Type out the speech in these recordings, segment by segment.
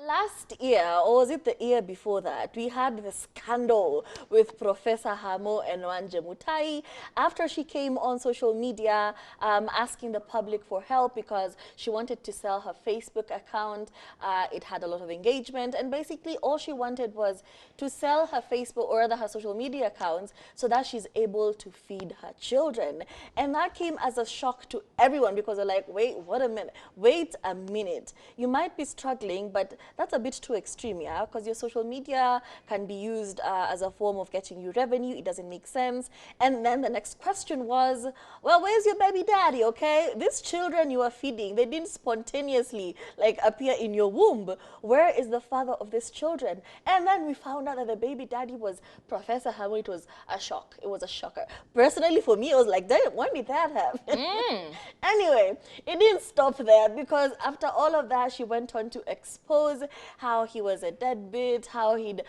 Last year, or was it the year before that, we had the scandal with Professor Hamo and Wanje Mutai after she came on social media asking the public for help because she wanted to sell her Facebook account. It had a lot of engagement, and basically all she wanted was to sell her Facebook or rather her social media accounts so that she's able to feed her children. And that came as a shock to everyone because they're like, wait, what a minute, wait a minute. You might be struggling, but that's a bit too extreme, yeah? Because your social media can be used as a form of getting you revenue. It doesn't make sense. And then the next question was, well, where's your baby daddy, okay? These children you are feeding, they didn't spontaneously like appear in your womb. Where is the father of these children? And then we found out that the baby daddy was Professor Hamo. It was a shock. It was a shocker. Personally, for me, it was like, damn, when did that happen? Anyway, it didn't stop there because after all of that, she went on to expose how he was a deadbeat, how he'd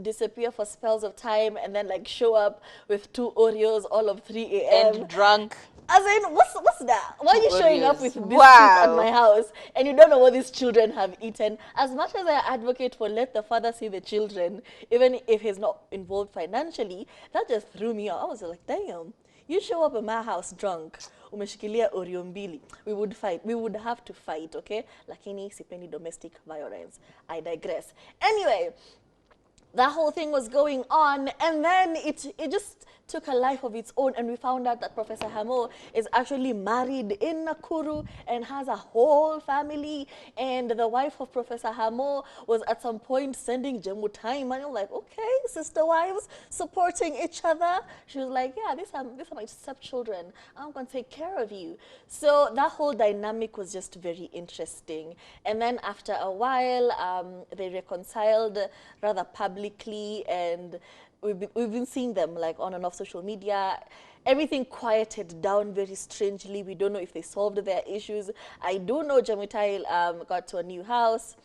disappear for spells of time and then like show up with 2 Oreos all of 3 a.m. And drunk. As in, what's that? Why are you showing up Oreos. with biscuits Wow. at my house and you don't know what these children have eaten? As much as I advocate for let the father see the children, even if he's not involved financially, that just threw me off. I was like, damn, you show up at my house drunk, umeshikilia Oreo mbili. We would fight. We would have to fight, okay? Lakini sipendi domestic violence. I digress. Anyway, that whole thing was going on, and then it just took a life of its own, and we found out that Professor Hamo is actually married in Nakuru and has a whole family, and the wife of Professor Hamo was at some point sending Jemu time, and I'm like, okay, sister wives supporting each other. She was like, yeah, these are my stepchildren. I'm going to take care of you. So that whole dynamic was just very interesting. And then after a while, they reconciled rather publicly, and we've been seeing them like on and off social media. Everything quieted down very strangely. We don't know if they solved their issues. I do know Jamutai got to a new house.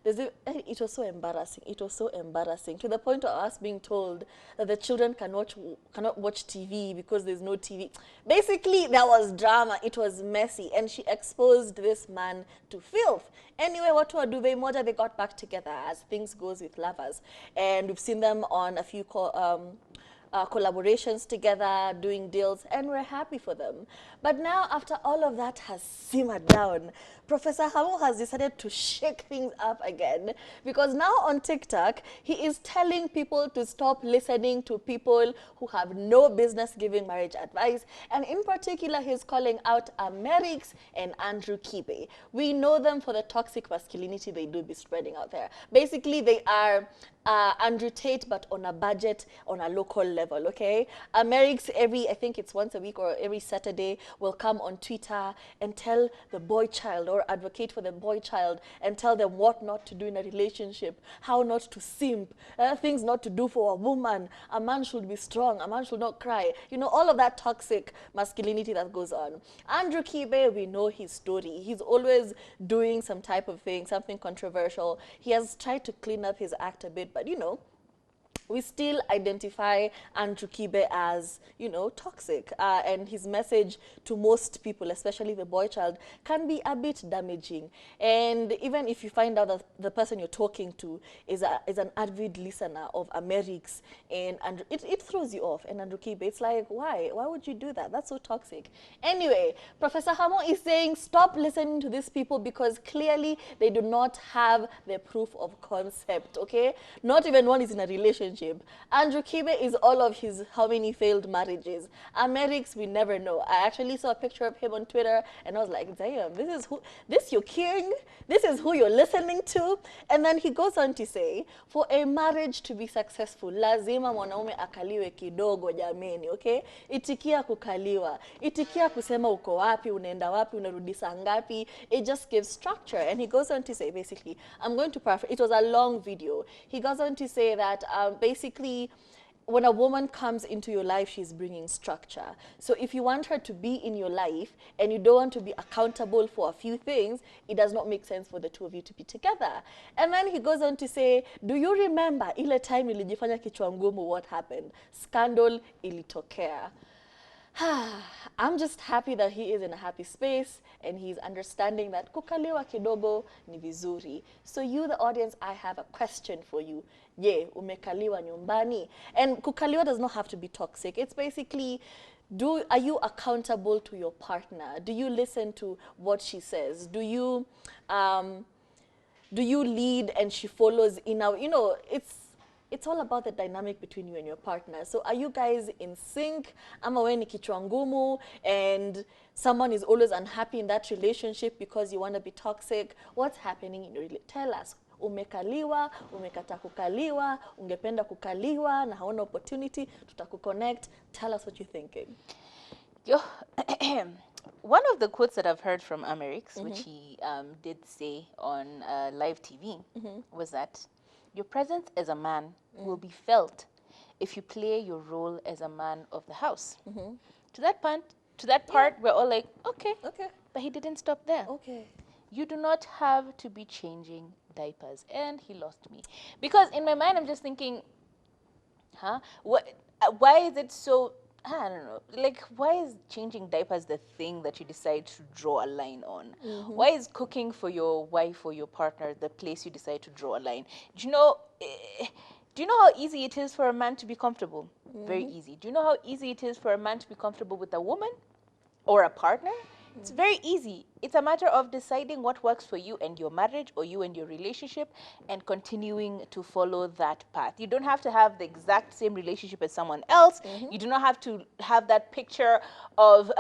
It was so embarrassing. It was so embarrassing to the point of us being told that the children cannot watch TV because there's no TV. Basically, there was drama. It was messy, and she exposed this man to filth. Anyway, what were Duve Moja? They got back together as things goes with lovers, and we've seen them on a few collaborations together, doing deals, and we're happy for them. But now, after all of that has simmered down, Professor Hamo has decided to shake things up again, because now on TikTok, he is telling people to stop listening to people who have no business giving marriage advice, and in particular, he's calling out Amerix and Andrew Kibe. We know them for the toxic masculinity they do be spreading out there. Basically, they are Andrew Tate, but on a budget, on a local level, okay? Amerix, I think it's once a week or every Saturday, will come on Twitter and tell the boy child or advocate for the boy child and tell them what not to do in a relationship, how not to simp, things not to do for a woman. A man should be strong, a man should not cry. You know, all of that toxic masculinity that goes on. Andrew Kibe, we know his story. He's always doing some type of thing, something controversial. He has tried to clean up his act a bit, but you know, we still identify Andrew Kibe as, you know, toxic. And his message to most people, especially the boy child, can be a bit damaging. And even if you find out that the person you're talking to is an avid listener of Amerix, and it throws you off. And Andrew Kibe, it's like, why? Why would you do that? That's so toxic. Anyway, Professor Hamo is saying stop listening to these people because clearly they do not have the proof of concept, okay? Not even one is in a relationship. Andrew Kibe is all of his how many failed marriages. Amerix, we never know. I actually saw a picture of him on Twitter and I was like, damn, this your king? This is who you're listening to? And then he goes on to say, for a marriage to be successful, lazima mwanaume akaliwe kidogo jameni, okay? Itikia kukaliwa. Itikia kusema uko wapi, unaenda wapi, unarudi saa ngapi. It just gives structure. And he goes on to say, basically, I'm going to paraphrase. It was a long video. He goes on to say that basically, when a woman comes into your life, she's bringing structure. So if you want her to be in your life and you don't want to be accountable for a few things, it does not make sense for the two of you to be together. And then he goes on to say, do you remember ile time nilijifanya kichwa ngumu, what happened? Scandal ilitokea. I'm just happy that he is in a happy space and he's understanding that kukaliwa kidogo ni vizuri. So you, the audience, I have a question for you. Ye, umekaliwa nyumbani? And kukaliwa does not have to be toxic. It's basically, are you accountable to your partner? Do you listen to what she says? Do you lead and she follows in our, it's all about the dynamic between you and your partner. So are you guys in sync? Ama we ni kichwa ngumu and someone is always unhappy in that relationship because you want to be toxic? What's happening in your relationship? Tell us. Umekaliwa, umekata kukaliwa, ungependa kukaliwa, na hauna opportunity, tutakuconnect. Tell us what you're thinking. One of the quotes that I've heard from Amerix, which he did say on live TV, was that your presence as a man will be felt if you play your role as a man of the house. To that part, we're all like, okay. But he didn't stop there. Okay. You do not have to be changing diapers. And he lost me. Because in my mind, I'm just thinking, why is it so, I don't know, like, why is changing diapers the thing that you decide to draw a line on? Why is cooking for your wife or your partner the place you decide to draw a line? Do you know how easy it is for a man to be comfortable? Very easy. Do you know how easy it is for a man to be comfortable with a woman or a partner? It's very easy. It's a matter of deciding what works for you and your marriage or you and your relationship and continuing to follow that path. You don't have to have the exact same relationship as someone else. You do not have to have that picture of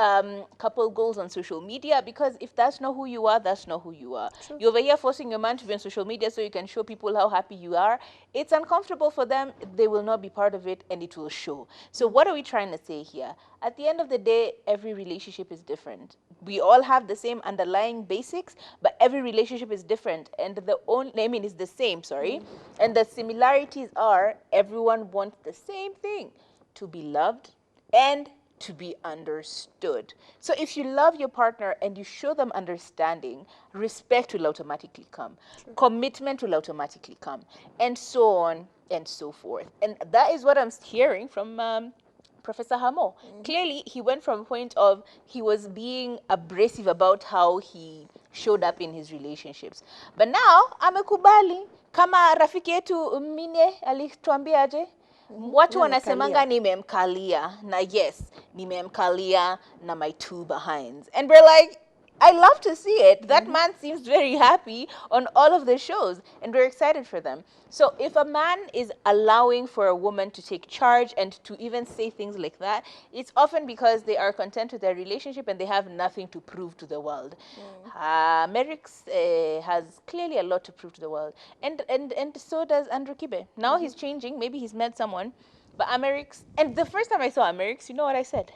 couple goals on social media, because if that's not who you are, that's not who you are. True. You're over here forcing your man to be on social media so you can show people how happy you are. It's uncomfortable for them. They will not be part of it and it will show. So what are we trying to say here? At the end of the day, every relationship is different. We all have the same underlying basics, but every relationship is different. And it's the same, sorry. And the similarities are everyone wants the same thing, to be loved and to be understood. So if you love your partner and you show them understanding, respect will automatically come. True. Commitment will automatically come, and so on and so forth. And that is what I'm hearing from Professor Hamo. Clearly, he went from a point of he was being abrasive about how he showed up in his relationships. But now, amekubali. Kama rafiki yetu Mine alituambia aje? Watu wanasemanga nimemkalia. Na yes, nimemkalia na my two behinds. And we're like, I love to see it. That man seems very happy on all of the shows, and we're excited for them. So if a man is allowing for a woman to take charge and to even say things like that, it's often because they are content with their relationship and they have nothing to prove to the world. Merix has clearly a lot to prove to the world, and so does Andrew Kibe. Now he's changing. Maybe he's met someone, but Amerix. And the first time I saw Amerix, you know what I said?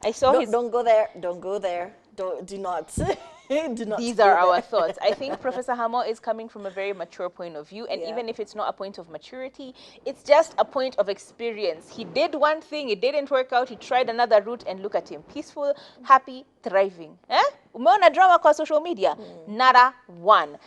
I saw Don't go there. Don't go there. Do not. Do not. These are our thoughts. I think Professor Hamo is coming from a very mature point of view. And even if it's not a point of maturity, it's just a point of experience. He did one thing, it didn't work out. He tried another route, and look at him. Peaceful, happy, thriving. Umeona drama kwa social media? Nada one.